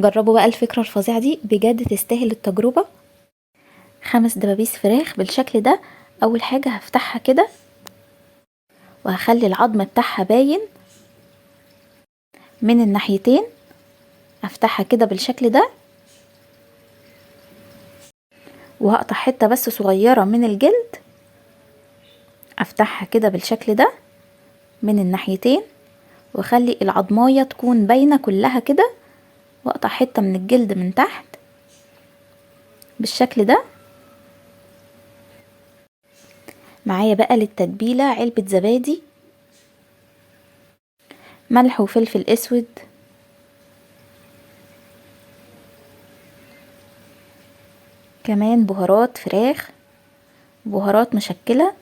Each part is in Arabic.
جربوا بقى الفكرة الفظيعة دي، بجد تستاهل التجربة. 5 دبابيس فراخ بالشكل ده. اول حاجة هفتحها كده وهخلي العظم بتاعها باين من الناحيتين. افتحها كده بالشكل ده وهقطع حتة بس صغيرة من الجلد. افتحها كده بالشكل ده من الناحيتين واخلي العظماية تكون باينة كلها كده، واقطع حتة من الجلد من تحت بالشكل ده. معايا بقى للتتبيلة علبة زبادي، ملح وفلفل اسود، كمان بهارات فراخ، بهارات مشكلة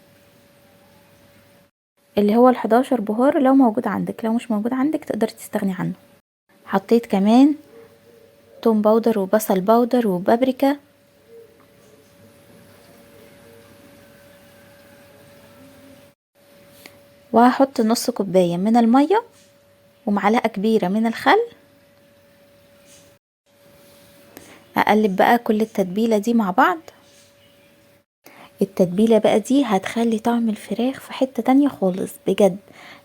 اللي هو ال11 بهار لو موجود عندك، لو مش موجود عندك تقدري تستغني عنه. حطيت كمان توم باودر وبصل باودر وبابريكا، وهحط نص كوباية من المية ومعلقة كبيرة من الخل. اقلب بقى كل التتبيلة دي مع بعض. التتبيلة بقى دي هتخلي طعم الفراخ في حتة تانية خالص، بجد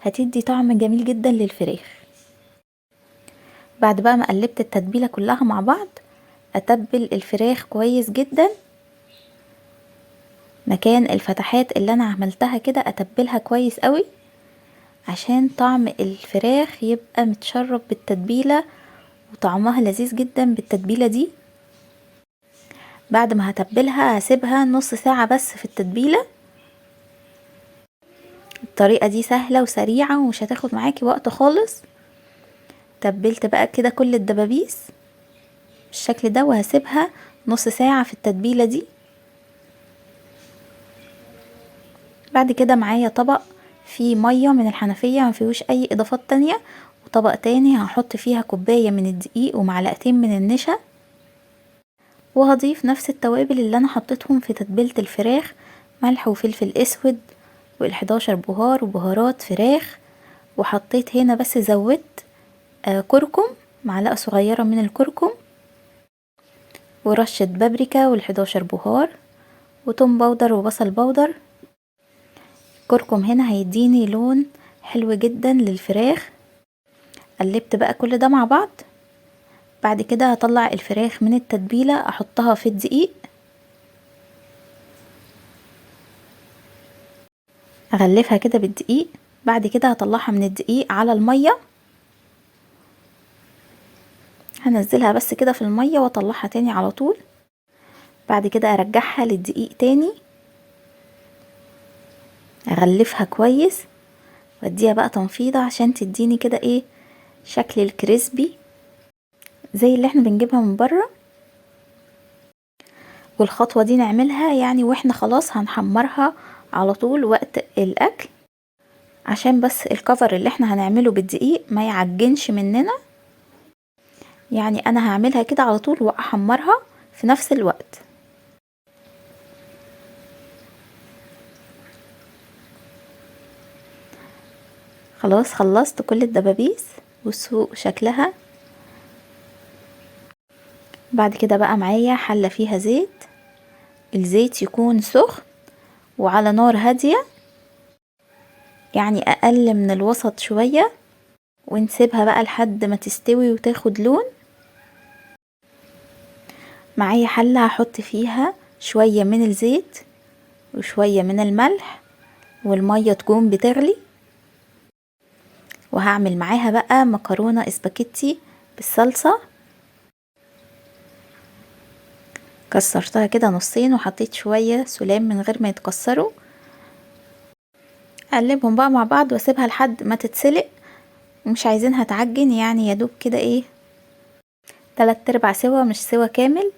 هتدي طعم جميل جدا للفراخ. بعد بقى ما قلبت التتبيلة كلها مع بعض، اتبل الفراخ كويس جدا. مكان الفتحات اللي انا عملتها كده اتبلها كويس قوي عشان طعم الفراخ يبقى متشرب بالتتبيلة وطعمها لذيذ جدا بالتتبيلة دي. بعد ما هتبلها هسيبها نص ساعة بس في التتبيلة. الطريقة دي سهلة وسريعة ومش هتاخد معاكي وقت خالص. تبلت بقى كده كل الدبابيس بالشكل ده وهسيبها نص ساعة في التتبيلة دي. بعد كده معايا طبق فيه مية من الحنفية ما فيهوش اي اضافات تانية، وطبق تاني هحط فيها كوباية من الدقيق ومعلقتين من النشا، وهضيف نفس التوابل اللي انا حطيتهم في تتبيلة الفراخ، ملح وفلفل اسود وال11 بهار وبهارات فراخ. وحطيت هنا بس زودت كركم، معلقة صغيرة من الكركم، ورشة بابريكا وال11 بهار وتوم باودر وبصل باودر. كركم هنا هيديني لون حلو جدا للفراخ. قلبت بقى كل ده مع بعض. بعد كده هطلع الفراخ من التتبيلة احطها في الدقيق، اغلفها كده بالدقيق. بعد كده هطلعها من الدقيق على المية، هنزلها بس كده في المية واطلعها تاني على طول. بعد كده ارجعها للدقيق تاني، اغلفها كويس واديها بقى تنفيضة عشان تديني كده ايه شكل الكريسبي زي اللي احنا بنجيبها من بره. والخطوة دي نعملها يعني واحنا خلاص هنحمرها على طول وقت الاكل، عشان بس الكفر اللي احنا هنعمله بالدقيق ما يعجنش مننا. يعني انا هعملها كده على طول واحمرها في نفس الوقت. خلاص خلصت كل الدبابيس بصوا شكلها. بعد كده بقى معايا حلة فيها زيت، الزيت يكون سخن وعلى نار هادية، يعني اقل من الوسط شوية، ونسيبها بقى لحد ما تستوي وتاخد لون. معايا حلة هحط فيها شوية من الزيت وشوية من الملح والمية تكون بتغلي، وهعمل معاها بقى مكرونة اسباجيتي بالصلصة. كسرتها كده نصين وحطيت شوية سلام من غير ما يتكسروا. اقلبهم بقى مع بعض واسيبها لحد ما تتسلق، ومش عايزينها تعجن، يعني يدوب كده ايه 3/4 سوا مش سوا كامل،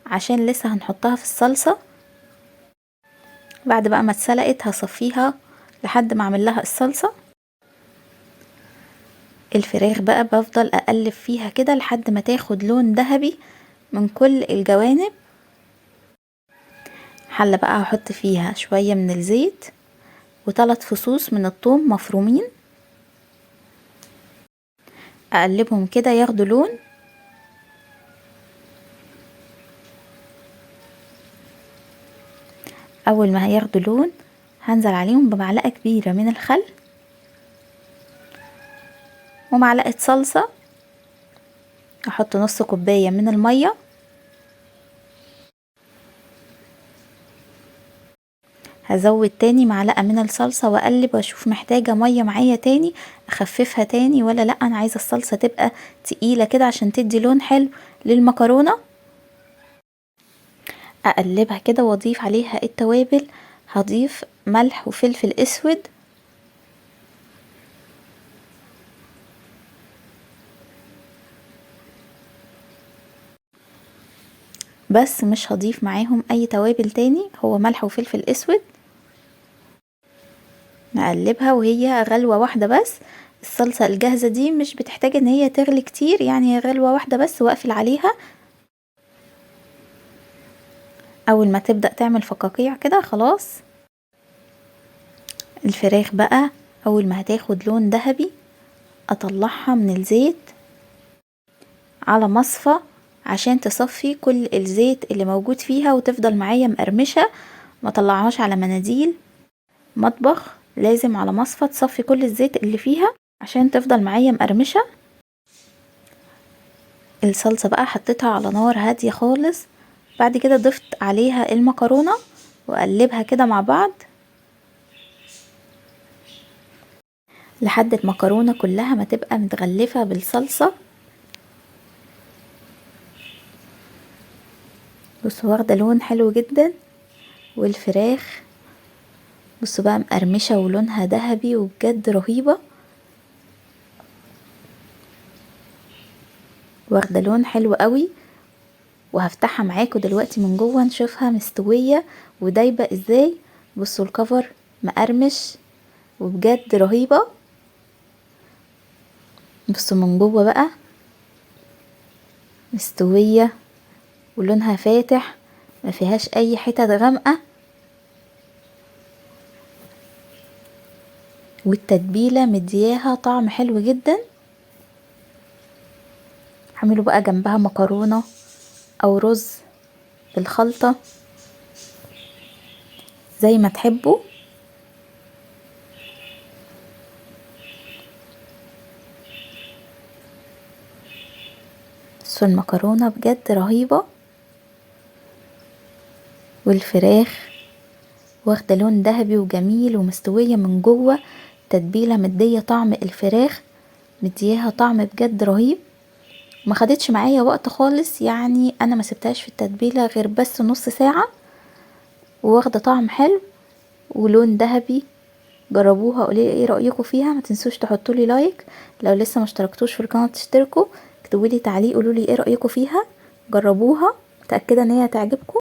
عشان لسه هنحطها في الصلصة. بعد بقى ما اتسلقت هصفيها لحد ما اعمل لها الصلصة. الفراخ بقى بفضل اقلب فيها كده لحد ما تاخد لون ذهبي من كل الجوانب. حلة بقى هحط فيها شوية من الزيت و3 فصوص من الثوم مفرومين، اقلبهم كده ياخدوا لون. اول ما هياخدوا لون هنزل عليهم بمعلقة كبيرة من الخل ومعلقة صلصة، احط نص كوباية من المية، هزود تاني معلقة من الصلصة واقلب واشوف محتاجة مية معايا تاني اخففها تاني ولا لا. انا عايزة الصلصة تبقى تقيلة كده عشان تدي لون حلو للمكرونة. اقلبها كده واضيف عليها التوابل، هضيف ملح وفلفل اسود، بس مش هضيف معاهم اي توابل تاني، هو ملح وفلفل اسود. نقلبها وهي غلوة واحدة بس. الصلصة الجاهزة دي مش بتحتاج ان هي تغلي كتير، يعني غلوة واحدة بس واقفل عليها. اول ما تبدأ تعمل فقاقيع كده خلاص. الفراخ بقى اول ما هتاخد لون ذهبي اطلعها من الزيت على مصفى عشان تصفي كل الزيت اللي موجود فيها وتفضل معايا مقرمشة. ما طلعهاش على مناديل مطبخ، لازم على مصفى تصفي كل الزيت اللي فيها عشان تفضل معايا مقرمشة. الصلصة بقى حطيتها على نار هادية خالص، بعد كده ضفت عليها المكرونة واقلبها كده مع بعض لحد المكرونة كلها ما تبقى متغلفة بالصلصة. بصوا واخدة لون حلو جدا، والفراخ بصوا بقى مقرمشة ولونها ذهبي وبجد رهيبة، واخدة لون حلو قوي. وهفتحها معاكم دلوقتي من جوه نشوفها مستوية ودايبة ازاي. بصوا الكفر مقرمش وبجد رهيبة. بصوا من جوه بقى مستوية ولونها فاتح، ما فيهاش اي حتت غامقة، والتتبيلة مدياها طعم حلو جدا. اعملوا بقى جنبها مكرونة او رز بالخلطة زي ما تحبوا. بس المكرونة بجد رهيبة، والفراخ واخده لون ذهبي وجميل ومستوية من جوه. تتبيلة مدية طعم الفراخ، مدياها طعم بجد رهيب. ما خدتش معايا وقت خالص، يعني انا ما سبتهاش في التتبيلة غير بس نص ساعة، واخده طعم حلو ولون ذهبي. جربوها قولي ايه رأيكم فيها. ما تنسوش تحطوا لي لايك، لو لسه ما اشتركتوش في القناة تشتركوا، اكتبوا لي تعليق قولوا لي ايه رأيكم فيها. جربوها، متأكدة ان هي هتعجبكم.